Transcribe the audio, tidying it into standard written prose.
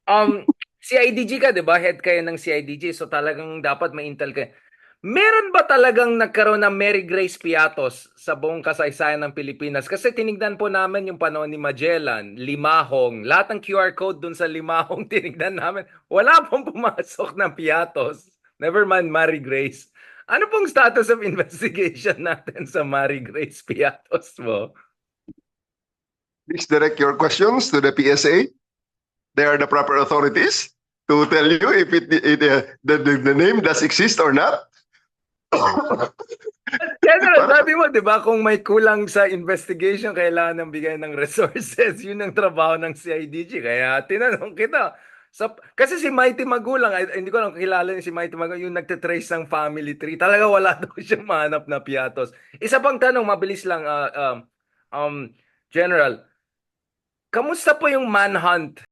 Um, CIDG ka, di ba? Head kayo ng CIDG, so talagang dapat may intel ka. Meron ba talagang nagkaroon ng Mary Grace Piatos sa buong kasaysayan ng Pilipinas? Kasi tinignan po namin yung panahon ni Magellan, Limahong, lahat ng QR code dun sa Limahong tinignan namin. Wala pong pumasok ng Piatos. Never mind Mary Grace. Ano pong status of investigation natin sa Mary Grace Piatos mo? Please direct your questions to the PSA. They are the proper authorities to tell you if the name does exist or not. General, sabi mo, di ba, kung may kulang sa investigation, kailangan ng bigay ng resources. Yun ang trabaho ng CIDG. Kaya tinanong kita. Kasi si Mighty Magulang, hindi ko lang kilala si Mighty Magulang, yung nagtitrace ng family tree. Talaga wala daw siyang mahanap na piatos. Isa pang tanong, mabilis lang, um, General, kamusta po yung manhunt